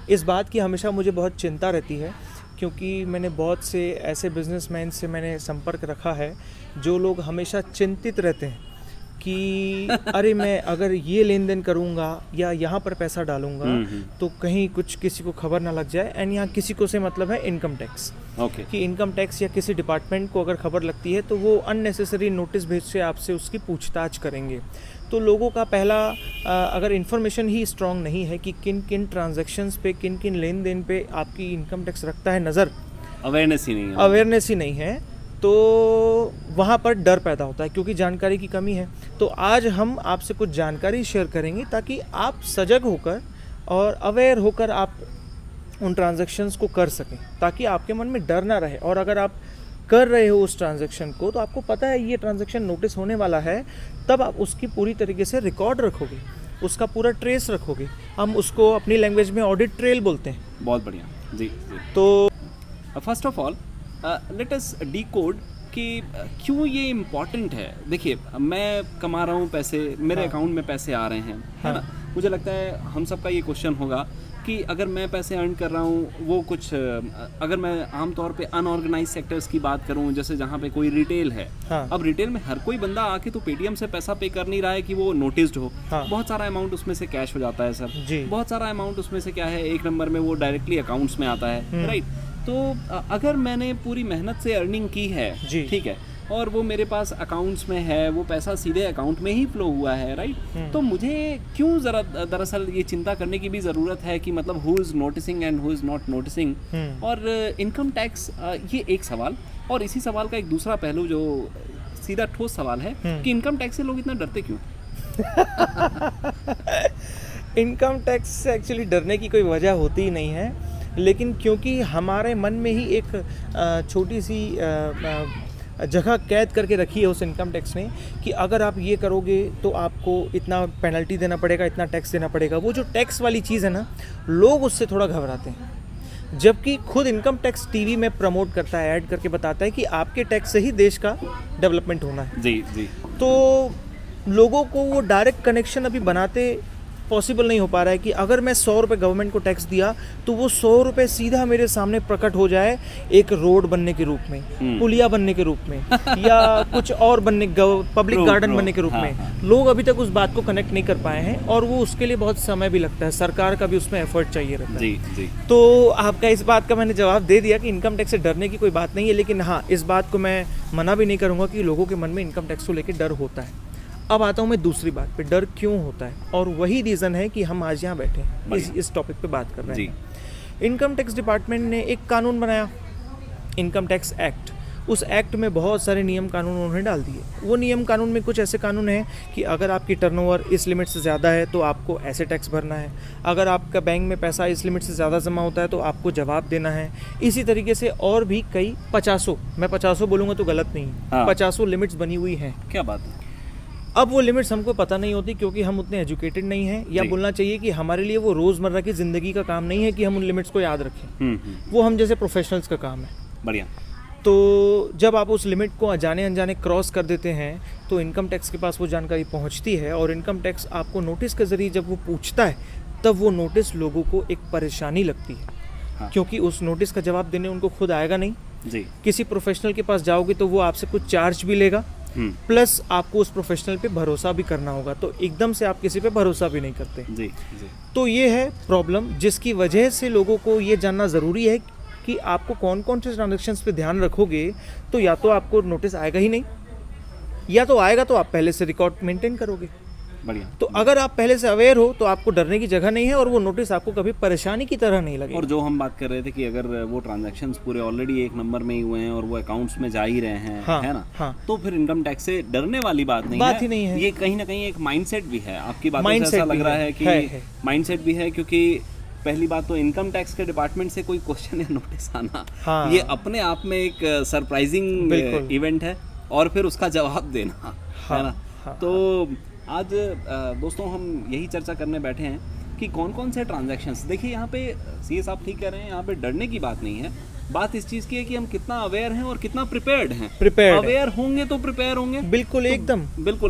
इस बात की हमेशा मुझे बहुत चिंता रहती है, क्योंकि मैंने बहुत से ऐसे बिजनेसमैन से मैंने संपर्क रखा है जो लोग हमेशा चिंतित रहते हैं कि अरे मैं अगर ये लेन देन करूँगा या यहाँ पर पैसा डालूँगा तो कहीं कुछ किसी को खबर ना लग जाए। एंड यहाँ किसी को से मतलब है इनकम टैक्स, कि इनकम टैक्स या किसी डिपार्टमेंट को अगर खबर लगती है तो वो अननेसेसरी नोटिस भेज से आपसे उसकी पूछताछ करेंगे। तो लोगों का पहला अगर इन्फॉर्मेशन ही स्ट्रांग नहीं है कि किन किन ट्रांजैक्शंस पे, किन किन लेन देन पे आपकी इनकम टैक्स रखता है नज़र, अवेयरनेस ही नहीं है, तो वहाँ पर डर पैदा होता है क्योंकि जानकारी की कमी है। तो आज हम आपसे कुछ जानकारी शेयर करेंगे ताकि आप सजग होकर और अवेयर होकर आप उन ट्रांजैक्शंस को कर सकें, ताकि आपके मन में डर ना रहे। और अगर आप कर रहे हो उस ट्रांजैक्शन को तो आपको पता है ये ट्रांजैक्शन नोटिस होने वाला है, तब आप उसकी पूरी तरीके से रिकॉर्ड रखोगे, उसका पूरा ट्रेस रखोगे। हम उसको अपनी लैंग्वेज में ऑडिट ट्रेल बोलते हैं। बहुत बढ़िया जी। तो first of all let us decode कि क्यों ये इम्पॉर्टेंट है। देखिए, मैं कमा रहा हूँ पैसे, मेरे अकाउंट में पैसे आ रहे हैं, है ना। मुझे लगता है हम सबका ये क्वेश्चन होगा कि अगर मैं पैसे अर्न कर रहा हूँ वो कुछ, अगर मैं आमतौर पे अनऑर्गेनाइज सेक्टर्स की बात करूँ, जैसे जहाँ पे कोई रिटेल है, अब रिटेल में हर कोई बंदा आके तो पेटीएम से पैसा पे कर नहीं रहा है कि वो नोटिस्ड हो। बहुत सारा अमाउंट उसमें से कैश हो जाता है सर, बहुत सारा अमाउंट उसमें से क्या है, एक नंबर में वो डायरेक्टली अकाउंट्स में आता है, राइट। तो अगर मैंने पूरी मेहनत से अर्निंग की है, ठीक है, और वो मेरे पास अकाउंट्स में है, वो पैसा सीधे अकाउंट में ही फ्लो हुआ है, राइट। तो मुझे क्यों ज़रा दरअसल ये चिंता करने की भी ज़रूरत है कि मतलब who is noticing and who is not noticing. और इनकम टैक्स, ये एक सवाल, और इसी सवाल का एक दूसरा पहलू जो सीधा ठोस सवाल है कि इनकम टैक्स से लोग इतना डरते क्यों? इनकम टैक्स से एक्चुअली डरने की कोई वजह होती ही नहीं है, लेकिन क्योंकि हमारे मन में ही एक छोटी सी जगह कैद करके रखी है उस इनकम टैक्स ने कि अगर आप ये करोगे तो आपको इतना पेनल्टी देना पड़ेगा, इतना टैक्स देना पड़ेगा। वो जो टैक्स वाली चीज़ है ना, लोग उससे थोड़ा घबराते हैं, जबकि खुद इनकम टैक्स टीवी में प्रमोट करता है, ऐड करके बताता है कि आपके टैक्स से ही देश का डेवलपमेंट होना है। जी जी। तो लोगों को वो डायरेक्ट कनेक्शन अभी बनाते पॉसिबल नहीं हो पा रहा है कि अगर मैं 100 रुपये गवर्नमेंट को टैक्स दिया तो वो 100 रुपये सीधा मेरे सामने प्रकट हो जाए एक रोड बनने के रूप में, पुलिया बनने के रूप में या कुछ और बनने, पब्लिक गार्डन बनने के रूप में। लोग अभी तक उस बात को कनेक्ट नहीं कर पाए हैं और वो उसके लिए बहुत समय भी लगता है, सरकार का भी उसमें एफर्ट चाहिए रहता है। जी जी। तो आपका इस बात का मैंने जवाब दे दिया कि इनकम टैक्स से डरने की कोई बात नहीं है, लेकिन हाँ, इस बात को मैं मना भी नहीं करूँगा कि लोगों के मन में इनकम टैक्स को लेकर डर होता है। अब आता हूँ मैं दूसरी बात पे, डर क्यों होता है, और वही रीज़न है कि हम आज यहाँ बैठे हैं इस टॉपिक पे बात कर रहे हैं। इनकम टैक्स डिपार्टमेंट ने एक कानून बनाया, इनकम टैक्स एक्ट। उस एक्ट में बहुत सारे नियम कानून उन्होंने डाल दिए। वो नियम कानून में कुछ ऐसे कानून हैं कि अगर आपकी टर्नओवर इस लिमिट से ज़्यादा है तो आपको ऐसे टैक्स भरना है, अगर आपका बैंक में पैसा इस लिमिट से ज़्यादा जमा होता है तो आपको जवाब देना है। इसी तरीके से और भी कई 50, मैं 50 बोलूँगा तो गलत नहीं, 50 लिमिट्स बनी हुई हैं। क्या बात है। अब वो लिमिट्स हमको पता नहीं होती क्योंकि हम उतने एजुकेटेड नहीं हैं, या बोलना चाहिए कि हमारे लिए वो रोज़मर्रा की ज़िंदगी का काम नहीं है कि हम उन लिमिट्स को याद रखें। वो हम जैसे प्रोफेशनल्स का काम है। बढ़िया। तो जब आप उस लिमिट को अनजाने अनजाने क्रॉस कर देते हैं तो इनकम टैक्स के पास वो जानकारी पहुंचती है, और इनकम टैक्स आपको नोटिस के ज़रिए जब वो पूछता है तब वो नोटिस लोगों को एक परेशानी लगती है। क्योंकि उस नोटिस का जवाब देने उनको खुद आएगा नहीं जी। किसी प्रोफेशनल के पास जाओगे तो वो आपसे कुछ चार्ज भी लेगा, प्लस आपको उस प्रोफेशनल पे भरोसा भी करना होगा, तो एकदम से आप किसी पे भरोसा भी नहीं करते जी जी। तो ये है प्रॉब्लम, जिसकी वजह से लोगों को ये जानना ज़रूरी है कि आपको कौन कौन से ट्रांजैक्शंस पे ध्यान रखोगे। तो या तो आपको नोटिस आएगा ही नहीं, या तो आएगा तो आप पहले से रिकॉर्ड मेंटेन करोगे। बढ़िया। तो अगर आप पहले से अवेयर हो तो आपको डरने की जगह नहीं है, और वो नोटिस आपको कभी परेशानी की तरह नहीं लगेगा। और जो हम बात कर रहे थे कि अगर वो ट्रांजैक्शंस पूरे ऑलरेडी एक नंबर में ही हुए हैं और वो अकाउंट्स में जा ही रहे हैं, है ना, तो फिर इनकम टैक्स से डरने वाली बात नहीं है। ये कहीं ना कहीं एक माइंडसेट भी है। आपकी बातों से ऐसा लग रहा है कि माइंडसेट भी है, क्योंकि पहली बात तो इनकम टैक्स के डिपार्टमेंट से कोई क्वेश्चन या नोटिस आना, ये अपने आप में एक सरप्राइजिंग इवेंट है, और फिर उसका जवाब देना, है ना। तो आज दोस्तों हम यही चर्चा करने बैठे हैं कि कौन कौन से ट्रांजैक्शंस। देखिए, यहाँ पे सीए साहब ठीक कह रहे हैं, यहाँ पे डरने की बात नहीं है, बात इस चीज़ की है कि हम कितना अवेयर हैं और कितना प्रिपेयर्ड हैं। अवेयर होंगे तो प्रिपेयर होंगे, बिल्कुल, एकदम बिल्कुल।